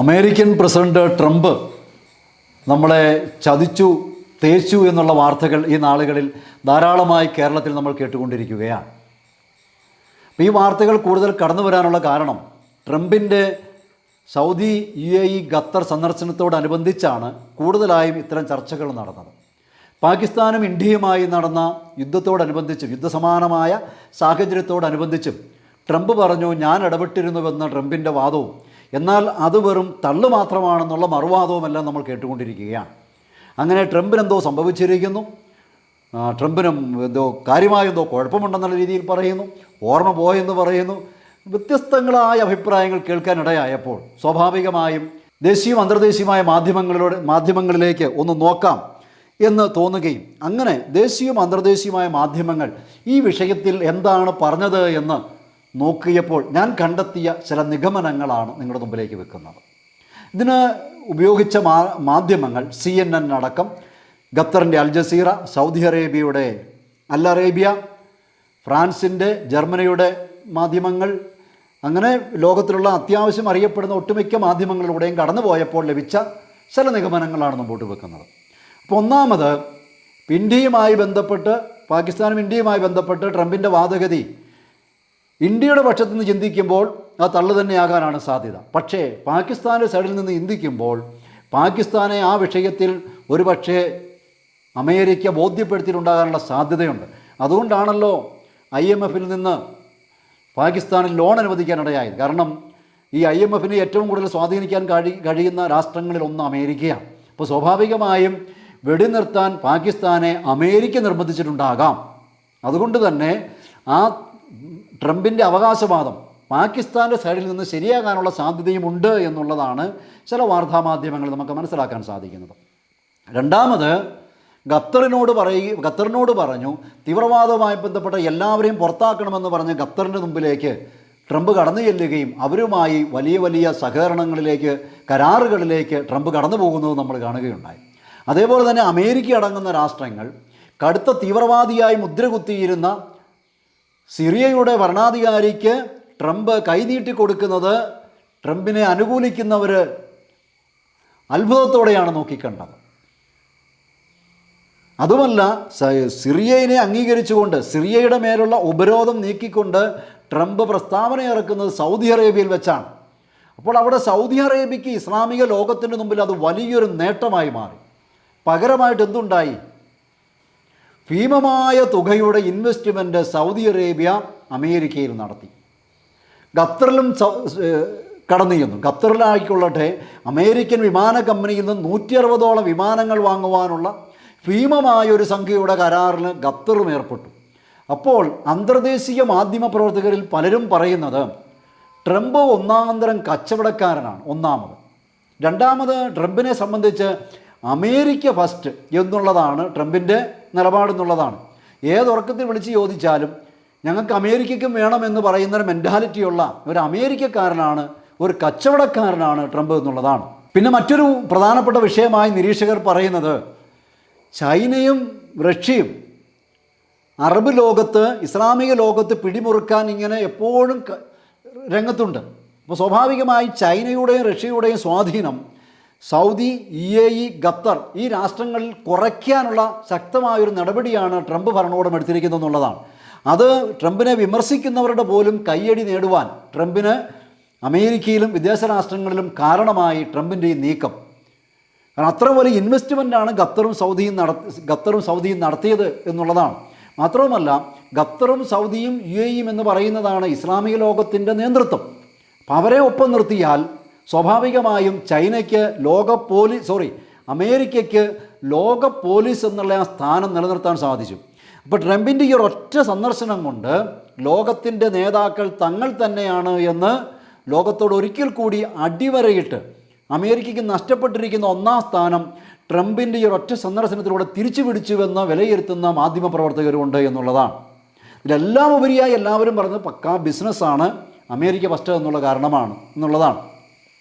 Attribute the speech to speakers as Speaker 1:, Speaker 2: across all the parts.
Speaker 1: American president Trump നമ്മളെ ചതിച്ചു തേച്ചു എന്നുള്ള വാർത്തകൾ ഈ നാളുകളിൽ ധാരാളമായി കേരളത്തിൽ നമ്മൾ കേട്ടുകൊണ്ടിരിക്കുകയാണ്. ഈ വാർത്തകൾ കൂടുതൽ കടന്നു വരാനുള്ള കാരണം ട്രംപിൻ്റെ സൗദി ഖത്തർ സന്ദർശനത്തോടനുബന്ധിച്ചാണ് കൂടുതലായും ഇത്തരം ചർച്ചകൾ നടന്നത്. പാകിസ്ഥാനും ഇന്ത്യയുമായി നടന്ന യുദ്ധത്തോടനുബന്ധിച്ചും യുദ്ധസമാനമായ സാഹചര്യത്തോടനുബന്ധിച്ചും ട്രംപ് പറഞ്ഞു ഞാൻ ഇടപെട്ടിരുന്നുവെന്ന ട്രംപിൻ്റെ വാദവും, എന്നാൽ അത് വെറും തള്ളു മാത്രമാണെന്നുള്ള മറുവാദവുമെല്ലാം നമ്മൾ കേട്ടുകൊണ്ടിരിക്കുകയാണ്. അങ്ങനെ ട്രംപിനെന്തോ സംഭവിച്ചിരിക്കുന്നു, ട്രംപിനും കാര്യമായെന്തോ കുഴപ്പമുണ്ടെന്നുള്ള രീതിയിൽ പറയുന്നു, ഓർമ്മ പോയെന്ന് പറയുന്നു. വ്യത്യസ്തങ്ങളായ അഭിപ്രായങ്ങൾ കേൾക്കാനിടയായപ്പോൾ സ്വാഭാവികമായും ദേശീയവും അന്തർദേശീയമായ മാധ്യമങ്ങളിലേക്ക് ഒന്ന് നോക്കാം എന്ന് തോന്നുകയും അങ്ങനെ ദേശീയവും അന്തർദേശീയമായ മാധ്യമങ്ങൾ ഈ വിഷയത്തിൽ എന്താണ് പറഞ്ഞത് എന്ന് നോക്കിയപ്പോൾ ഞാൻ കണ്ടെത്തിയ ചില നിഗമനങ്ങളാണ് നിങ്ങളുടെ മുമ്പിലേക്ക് വെക്കുന്നത്. ഇതിന് ഉപയോഗിച്ച മാധ്യമങ്ങൾ CNN അടക്കം, ഖത്തറിൻ്റെ അൽ ജസീറ, സൗദി അറേബ്യയുടെ അൽ അറേബ്യ, ഫ്രാൻസിൻ്റെ ജർമ്മനിയുടെ മാധ്യമങ്ങൾ, അങ്ങനെ ലോകത്തിലുള്ള അത്യാവശ്യം അറിയപ്പെടുന്ന ഒട്ടുമിക്ക മാധ്യമങ്ങളിലൂടെയും കടന്നു പോയപ്പോൾ ലഭിച്ച ചില നിഗമനങ്ങളാണ് മുമ്പോട്ട് വെക്കുന്നത്. അപ്പോൾ ഒന്നാമത്, ഇന്ത്യയുമായി ബന്ധപ്പെട്ട്, പാകിസ്ഥാനും ഇന്ത്യയുമായി ബന്ധപ്പെട്ട് ട്രംപിൻ്റെ വാദഗതി ഇന്ത്യയുടെ പക്ഷത്തു നിന്ന് ചിന്തിക്കുമ്പോൾ അത് തള്ളു തന്നെയാകാനാണ് സാധ്യത. പക്ഷേ പാകിസ്ഥാൻ്റെ സൈഡിൽ നിന്ന് ചിന്തിക്കുമ്പോൾ പാകിസ്ഥാനെ ആ വിഷയത്തിൽ ഒരുപക്ഷേ അമേരിക്ക ബോധ്യപ്പെടുത്തിയിട്ടുണ്ടാകാനുള്ള സാധ്യതയുണ്ട്. അതുകൊണ്ടാണല്ലോ IMFൽ നിന്ന് പാകിസ്ഥാനിൽ ലോൺ അനുവദിക്കാനിടയായത്. കാരണം ഈ IMFനെ ഏറ്റവും കൂടുതൽ സ്വാധീനിക്കാൻ കഴിയുന്ന രാഷ്ട്രങ്ങളിലൊന്ന് അമേരിക്കയാണ്. അപ്പോൾ സ്വാഭാവികമായും വെടിനിർത്താൻ പാകിസ്ഥാനെ അമേരിക്ക നിർബന്ധിച്ചിട്ടുണ്ടാകാം. അതുകൊണ്ട് തന്നെ ആ ട്രംപിൻ്റെ അവകാശവാദം പാകിസ്ഥാൻ്റെ സൈഡിൽ നിന്ന് ശരിയാകാനുള്ള സാധ്യതയുമുണ്ട് എന്നുള്ളതാണ് ചില വാർത്താമാധ്യമങ്ങൾ നമുക്ക് മനസ്സിലാക്കാൻ സാധിക്കുന്നത്. രണ്ടാമത്, ഖത്തറിനോട് പറഞ്ഞു തീവ്രവാദവുമായി ബന്ധപ്പെട്ട എല്ലാവരെയും പുറത്താക്കണമെന്ന് പറഞ്ഞ് ഖത്തറിൻ്റെ മുമ്പിലേക്ക് ട്രംപ് കടന്നു ചെല്ലുകയും അവരുമായി വലിയ വലിയ സഹകരണങ്ങളിലേക്ക്, കരാറുകളിലേക്ക് ട്രംപ് കടന്നു പോകുന്നത് നമ്മൾ കാണുകയുണ്ടായി. അതേപോലെ തന്നെ അമേരിക്ക അടങ്ങുന്ന രാഷ്ട്രങ്ങൾ കടുത്ത തീവ്രവാദിയായി മുദ്രകുത്തിയിരുന്ന സിറിയയുടെ ഭരണാധികാരിക്ക് ട്രംപ് കൈനീട്ടി കൊടുക്കുന്നത് ട്രംപിനെ അനുകൂലിക്കുന്നവർ അത്ഭുതത്തോടെയാണ് നോക്കിക്കണ്ടത്. അതുമല്ല, സിറിയയെ അംഗീകരിച്ചുകൊണ്ട് സിറിയയുടെ മേലുള്ള ഉപരോധം നീക്കിക്കൊണ്ട് ട്രംപ് പ്രസ്താവന ഇറക്കുന്നത് സൗദി അറേബ്യയിൽ വെച്ചാണ്. അപ്പോൾ അവിടെ സൗദി അറേബ്യയ്ക്ക് ഇസ്ലാമിക ലോകത്തിൻ്റെ മുമ്പിൽ അത് വലിയൊരു നേട്ടമായി മാറി. പകരമായിട്ട് എന്തുണ്ടായി? ഭീമമായ തുകയുടെ ഇൻവെസ്റ്റ്മെൻറ്റ് സൗദി അറേബ്യ അമേരിക്കയിൽ നടത്തി. ഖത്തറിലും കടന്നു ചെന്നു. ഖത്തറിലായിക്കൊള്ളട്ടെ അമേരിക്കൻ വിമാന കമ്പനിയിൽ നിന്ന് 160ഓളം വിമാനങ്ങൾ വാങ്ങുവാനുള്ള ഭീമമായൊരു സംഖ്യയുടെ കരാറിന് ഖത്തറും ഏർപ്പെട്ടു. അപ്പോൾ അന്തർദേശീയ മാധ്യമപ്രവർത്തകരിൽ പലരും പറയുന്നത് ട്രംപ് ഒന്നാന്തരം കച്ചവടക്കാരനാണ്. ഒന്നാമത്. രണ്ടാമത്, ട്രംപിനെ സംബന്ധിച്ച് അമേരിക്ക ഫസ്റ്റ് എന്നുള്ളതാണ് ട്രംപിൻ്റെ നിലപാടെന്നുള്ളതാണ്. ഏതുറക്കത്തിൽ വിളിച്ച് ചോദിച്ചാലും ഞങ്ങൾക്ക് അമേരിക്കയ്ക്കും വേണമെന്ന് പറയുന്ന ഒരു മെൻറ്റാലിറ്റിയുള്ള ഒരു അമേരിക്കക്കാരനാണ്, ഒരു കച്ചവടക്കാരനാണ് ട്രംപ് എന്നുള്ളതാണ്. പിന്നെ മറ്റൊരു പ്രധാനപ്പെട്ട വിഷയമായി നിരീക്ഷകർ പറയുന്നത് ചൈനയും റഷ്യയും അറബ് ലോകത്ത്, ഇസ്ലാമിക ലോകത്ത് പിടിമുറുക്കാൻ ഇങ്ങനെ എപ്പോഴും രംഗത്തുണ്ട്. അപ്പോൾ സ്വാഭാവികമായി ചൈനയുടെയും റഷ്യയുടെയും സ്വാധീനം സൗദി, UAE, ഖത്തർ ഈ രാഷ്ട്രങ്ങളിൽ കുറയ്ക്കാനുള്ള ശക്തമായൊരു നടപടിയാണ് ട്രംപ് ഭരണകൂടം എടുത്തിരിക്കുന്നത് എന്നുള്ളതാണ്. അത് ട്രംപിനെ വിമർശിക്കുന്നവരുടെ പോലും കയ്യടി നേടുവാൻ ട്രംപിന് അമേരിക്കയിലും വിദേശ രാഷ്ട്രങ്ങളിലും കാരണമായി ട്രംപിൻ്റെ ഈ നീക്കം. കാരണം അത്ര വലിയ ഇൻവെസ്റ്റ്മെൻറ്റാണ് ഖത്തറും സൗദിയും നടത്തിയത് എന്നുള്ളതാണ്. മാത്രവുമല്ല, ഖത്തറും സൗദിയും UAEയും എന്ന് പറയുന്നതാണ് ഇസ്ലാമിക ലോകത്തിൻ്റെ നേതൃത്വം. അപ്പം അവരെ ഒപ്പം നിർത്തിയാൽ സ്വാഭാവികമായും ചൈനയ്ക്ക് അമേരിക്കയ്ക്ക് ലോക പോലീസ് എന്നുള്ള ആ സ്ഥാനം നിലനിർത്താൻ സാധിച്ചു. അപ്പോൾ ട്രംപിൻ്റെ ഈ ഒരൊറ്റ സന്ദർശനം കൊണ്ട് ലോകത്തിൻ്റെ നേതാക്കൾ തങ്ങൾ തന്നെയാണ് എന്ന് ലോകത്തോട് ഒരിക്കൽ കൂടി അടിവരയിട്ട് അമേരിക്കയ്ക്ക് നഷ്ടപ്പെട്ടിരിക്കുന്ന ഒന്നാം സ്ഥാനം ട്രംപിൻ്റെ ഈ ഒരൊറ്റ സന്ദർശനത്തിലൂടെ തിരിച്ചു പിടിച്ചുവെന്ന് വിലയിരുത്തുന്ന മാധ്യമപ്രവർത്തകരുണ്ട് എന്നുള്ളതാണ്. ഇതിലെല്ലാം ഉപരിയായി എല്ലാവരും പറഞ്ഞത് പക്കാ ബിസിനസ്സാണ്, അമേരിക്ക ഫസ്റ്റ് എന്നുള്ള കാരണമാണ് എന്നുള്ളതാണ്.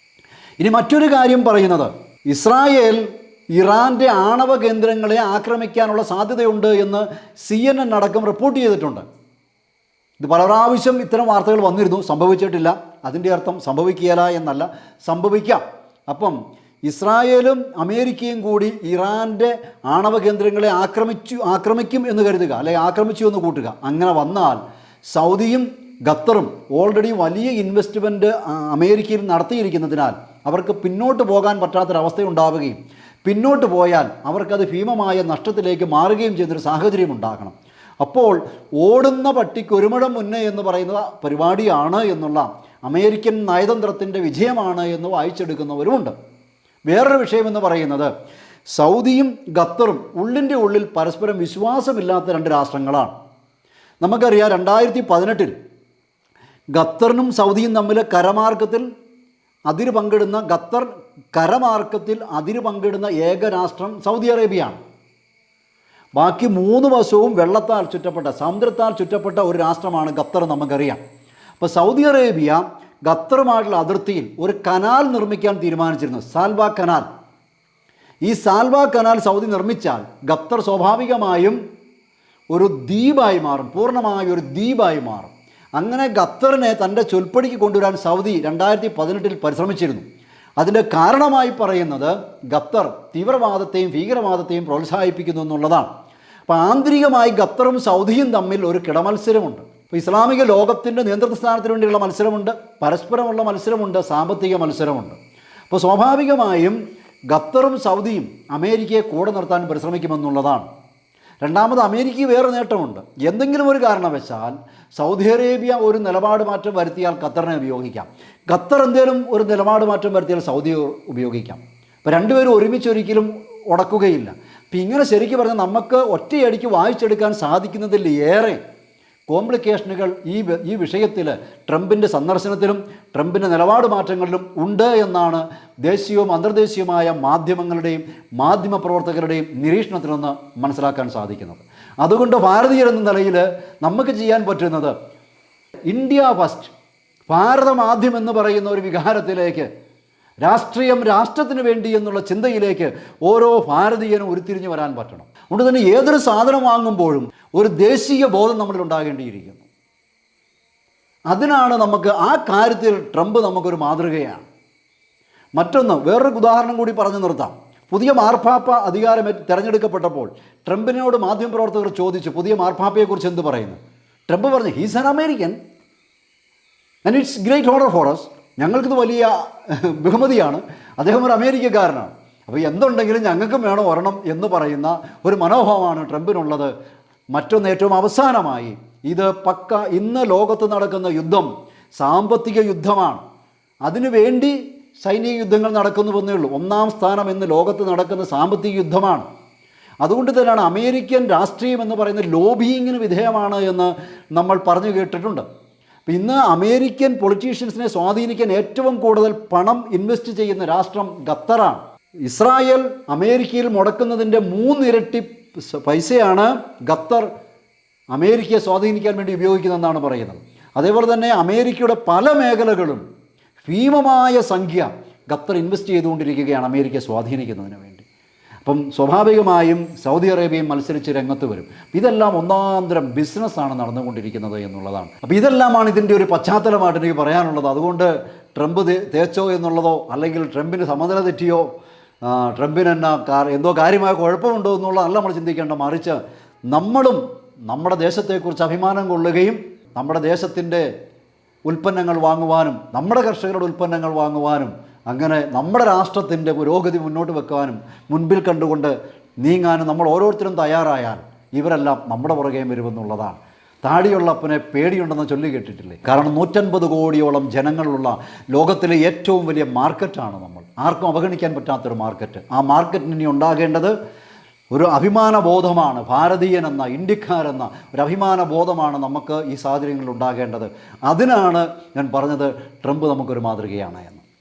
Speaker 1: ഇനി മറ്റൊരു കാര്യം പറയുന്നത്, ഇസ്രായേൽ ഇറാൻ്റെ ആണവ കേന്ദ്രങ്ങളെ ആക്രമിക്കാനുള്ള സാധ്യതയുണ്ട് എന്ന് CNN അടക്കം റിപ്പോർട്ട് ചെയ്തിട്ടുണ്ട്. ഇത് പല പ്രാവശ്യം ഇത്തരം വാർത്തകൾ വന്നിരുന്നു, സംഭവിച്ചിട്ടില്ല. അതിൻ്റെ അർത്ഥം സംഭവിക്കുകയില്ല എന്നല്ല, സംഭവിക്കാം. അപ്പം ഇസ്രായേലും അമേരിക്കയും കൂടി ഇറാൻ്റെ ആണവ കേന്ദ്രങ്ങളെ ആക്രമിക്കും എന്ന് കരുതുക, അല്ലെങ്കിൽ ആക്രമിച്ചു എന്ന് കൂട്ടുക. അങ്ങനെ വന്നാൽ സൗദിയും ഖത്തറും ഓൾറെഡി വലിയ ഇൻവെസ്റ്റ്മെൻറ്റ് അമേരിക്കയിൽ നടത്തിയിരിക്കുന്നതിനാൽ അവർക്ക് പിന്നോട്ട് പോകാൻ പറ്റാത്തൊരവസ്ഥയുണ്ടാവുകയും പിന്നോട്ട് പോയാൽ അവർക്കത് ഭീമമായ നഷ്ടത്തിലേക്ക് മാറുകയും ചെയ്യുന്നൊരു സാഹചര്യം ഉണ്ടാകണം. അപ്പോൾ ഓടുന്ന പട്ടിക്ക് ഒരു മുഴം മുന്നേ എന്ന് പറയുന്ന പരിപാടിയാണ് എന്നുള്ള അമേരിക്കൻ നയതന്ത്രത്തിൻ്റെ വിജയമാണ് എന്ന് വായിച്ചെടുക്കുന്നവരുമുണ്ട്. വേറൊരു വിഷയമെന്ന് പറയുന്നത് സൗദിയും ഖത്തറും ഉള്ളിൻ്റെ ഉള്ളിൽ പരസ്പരം വിശ്വാസമില്ലാത്ത രണ്ട് രാഷ്ട്രങ്ങളാണ്. നമുക്കറിയാം 2018 ഖത്തറിനും സൗദിയും തമ്മിൽ കരമാർഗത്തിൽ അതിര് പങ്കിടുന്ന അതിര് പങ്കിടുന്ന ഏക രാഷ്ട്രം സൗദി അറേബ്യയാണ്. ബാക്കി 3 വശവും വെള്ളത്താൽ ചുറ്റപ്പെട്ട, സമുദ്രത്താൽ ചുറ്റപ്പെട്ട ഒരു രാഷ്ട്രമാണ് ഖത്തർ, നമുക്കറിയാം. അപ്പോൾ സൗദി അറേബ്യ ഖത്തറുമായിട്ടുള്ള അതിർത്തിയിൽ ഒരു കനാൽ നിർമ്മിക്കാൻ തീരുമാനിച്ചിരുന്നു, സാൽവ കനാൽ. ഈ സാൽവ കനാൽ സൗദി നിർമ്മിച്ചാൽ ഖത്തർ സ്വാഭാവികമായും ഒരു ദ്വീപായി മാറും, പൂർണ്ണമായ ഒരു ദ്വീപായി മാറും. അങ്ങനെ ഖത്തറിനെ തൻ്റെ ചൊൽപ്പടിക്ക് കൊണ്ടുവരാൻ സൗദി 2018 പരിശ്രമിച്ചിരുന്നു. അതിൻ്റെ കാരണമായി പറയുന്നത് ഖത്തർ തീവ്രവാദത്തെയും ഭീകരവാദത്തെയും പ്രോത്സാഹിപ്പിക്കുന്നു എന്നുള്ളതാണ്. അപ്പോൾ ആന്തരികമായി ഖത്തറും സൗദിയും തമ്മിൽ ഒരു കിടമത്സരമുണ്ട്. ഇപ്പോൾ ഇസ്ലാമിക ലോകത്തിൻ്റെ നേതൃത്വ സ്ഥാനത്തിന് വേണ്ടിയുള്ള മത്സരമുണ്ട്, പരസ്പരമുള്ള മത്സരമുണ്ട്, സാമ്പത്തിക മത്സരമുണ്ട്. അപ്പോൾ സ്വാഭാവികമായും ഖത്തറും സൗദിയും അമേരിക്കയെ കൂടെ നിർത്താൻ പരിശ്രമിക്കുമെന്നുള്ളതാണ്. രണ്ടാമത് അമേരിക്കയ്ക്ക് വേറെ നേട്ടമുണ്ട്. എന്തെങ്കിലും ഒരു കാരണവശാൽ സൗദി അറേബ്യ ഒരു നിലപാട് മാറ്റം വരുത്തിയാൽ ഖത്തറിനെ ഉപയോഗിക്കാം, ഖത്തർ എന്തെങ്കിലും ഒരു നിലപാട് മാറ്റം വരുത്തിയാൽ സൗദിയെ ഉപയോഗിക്കാം. അപ്പോൾ രണ്ടുപേരും ഒരുമിച്ചൊരിക്കലും ഉടക്കുകയില്ല. അപ്പം ഇങ്ങനെ ശരിക്കും പറഞ്ഞാൽ നമുക്ക് ഒറ്റയടിക്ക് വായിച്ചെടുക്കാൻ സാധിക്കുന്നതിൽ ഏറെ കോംപ്ലിക്കേഷനുകൾ ഈ വിഷയത്തിൽ ട്രംപിൻ്റെ സന്ദർശനത്തിലും ട്രംപിൻ്റെ നിലപാട് മാറ്റങ്ങളിലും ഉണ്ട് എന്നാണ് ദേശീയവും അന്തർദേശീയവുമായ മാധ്യമങ്ങളുടെയും മാധ്യമപ്രവർത്തകരുടെയും നിരീക്ഷണത്തിൽ നിന്ന് മനസ്സിലാക്കാൻ സാധിക്കുന്നത്. അതുകൊണ്ട് ഭാരതീയരെന്ന നിലയിൽ നമുക്ക് ചെയ്യാൻ പറ്റുന്നത് ഇന്ത്യ ഫസ്റ്റ്, ഭാരതമാദ്യം എന്ന് പറയുന്ന ഒരു വികാരത്തിലേക്ക്, രാഷ്ട്രീയം രാഷ്ട്രത്തിന് വേണ്ടി എന്നുള്ള ചിന്തയിലേക്ക് ഓരോ ഭാരതീയനും ഉരുത്തിരിഞ്ഞു വരാൻ പറ്റണം. അതുകൊണ്ട് തന്നെ ഏതൊരു സാധനം വാങ്ങുമ്പോഴും ഒരു ദേശീയ ബോധം നമ്മളിൽ ഉണ്ടാകേണ്ടിയിരിക്കുന്നു. അതിനാണ് നമുക്ക് ആ കാര്യത്തിൽ ട്രംപ് നമുക്കൊരു മാതൃകയാണ്. മറ്റൊന്ന്, വേറൊരു ഉദാഹരണം കൂടി പറഞ്ഞു നിർത്താം. പുതിയ മാർപ്പാപ്പ അധികാരം തിരഞ്ഞെടുക്കപ്പെട്ടപ്പോൾ ട്രംപിനോട് മാധ്യമപ്രവർത്തകർ ചോദിച്ചു, പുതിയ മാർപ്പാപ്പയെക്കുറിച്ച് എന്ത് പറയുന്നു? ട്രംപ് പറഞ്ഞു, he's an American and it's great honour for us. ഞങ്ങൾക്കിത് വലിയ ബഹുമതിയാണ്, അദ്ദേഹം ഒരു അമേരിക്കക്കാരനാണ്, അപ്പോൾ എന്തുണ്ടെങ്കിലും ഞങ്ങൾക്കും വേണം ഒരെണ്ണം എന്ന് പറയുന്ന ഒരു മനോഭാവമാണ് ട്രംപിനുള്ളത്. മറ്റൊന്ന്, ഏറ്റവും അവസാനമായി, ഇത് ഇന്ന് ലോകത്ത് നടക്കുന്ന യുദ്ധം സാമ്പത്തിക യുദ്ധമാണ്. അതിനുവേണ്ടി സൈനിക യുദ്ധങ്ങൾ നടക്കുന്നുവെന്നേ ഉള്ളൂ. 1-ാം സ്ഥാനം ഇന്ന് ലോകത്ത് നടക്കുന്ന സാമ്പത്തിക യുദ്ധമാണ്. അതുകൊണ്ട് തന്നെയാണ് അമേരിക്കൻ രാഷ്ട്രീയം എന്ന് പറയുന്നത് ലോബിയിങ്ങിന് വിധേയമാണ് എന്ന് നമ്മൾ പറഞ്ഞു കേട്ടിട്ടുണ്ട്. ഇന്ന് അമേരിക്കൻ പൊളിറ്റീഷ്യൻസിനെ സ്വാധീനിക്കാൻ ഏറ്റവും കൂടുതൽ പണം ഇൻവെസ്റ്റ് ചെയ്യുന്ന രാഷ്ട്രം ഖത്തറാണ്. ഇസ്രായേൽ അമേരിക്കയിൽ മുടക്കുന്നതിൻ്റെ 3 ഇരട്ടി പൈസയാണ് ഖത്തർ അമേരിക്കയെ സ്വാധീനിക്കാൻ വേണ്ടി ഉപയോഗിക്കുന്നതെന്നാണ് പറയുന്നത്. അതേപോലെ തന്നെ അമേരിക്കയുടെ പല മേഖലകളും ഭീമമായ സംഖ്യ ഖത്തർ ഇൻവെസ്റ്റ് ചെയ്തുകൊണ്ടിരിക്കുകയാണ് അമേരിക്കയെ സ്വാധീനിക്കുന്നതിന് വേണ്ടി. അപ്പം സ്വാഭാവികമായും സൗദി അറേബ്യയും മത്സരിച്ച് രംഗത്ത് വരും. ഇതെല്ലാം ഒന്നാന്തരം ബിസിനസ്സാണ് നടന്നുകൊണ്ടിരിക്കുന്നത് എന്നുള്ളതാണ്. അപ്പോൾ ഇതെല്ലാമാണ് ഇതിൻ്റെ ഒരു പശ്ചാത്തലമായിട്ട് എനിക്ക് പറയാനുള്ളത്. അതുകൊണ്ട് ട്രംപ് തേച്ചോ എന്നുള്ളതോ, അല്ലെങ്കിൽ ട്രംപിന് സമനില തെറ്റിയോ, ട്രംപിന് എന്തോ കാര്യമായ കുഴപ്പമുണ്ടോ എന്നുള്ളതല്ല നമ്മൾ ചിന്തിക്കേണ്ട. മറിച്ച് നമ്മളും നമ്മുടെ ദേശത്തെക്കുറിച്ച് അഭിമാനം കൊള്ളുകയും നമ്മുടെ ദേശത്തിൻ്റെ ഉൽപ്പന്നങ്ങൾ വാങ്ങുവാനും നമ്മുടെ കർഷകരുടെ ഉൽപ്പന്നങ്ങൾ വാങ്ങുവാനും അങ്ങനെ നമ്മുടെ രാഷ്ട്രത്തിൻ്റെ പുരോഗതി മുന്നോട്ട് വെക്കാനും മുൻപിൽ കണ്ടുകൊണ്ട് നീങ്ങാനും നമ്മൾ ഓരോരുത്തരും തയ്യാറായാൽ ഇവരെല്ലാം നമ്മുടെ പുറകെ വരുമെന്നുള്ളതാണ്. താടിയുള്ളപ്പനെ പേടിയുണ്ടെന്ന് ചൊല്ലി കേട്ടിട്ടില്ലേ? കാരണം 150 കോടിയോളം ജനങ്ങളുള്ള ലോകത്തിലെ ഏറ്റവും വലിയ മാർക്കറ്റാണ് നമ്മൾ. ആർക്കും അവഗണിക്കാൻ പറ്റാത്തൊരു മാർക്കറ്റ്. ആ മാർക്കറ്റിന് ഇനി ഉണ്ടാകേണ്ടത് ഒരു അഭിമാനബോധമാണ്. ഭാരതീയനെന്ന, ഇന്ത്യക്കാരെന്ന ഒരു അഭിമാനബോധമാണ് നമുക്ക് ഈ സാഹചര്യങ്ങളിൽ ഉണ്ടാകേണ്ടത്. അതിനാണ് ഞാൻ പറഞ്ഞത് ട്രംപ് നമുക്കൊരു മാതൃകയാണ് എന്ന്.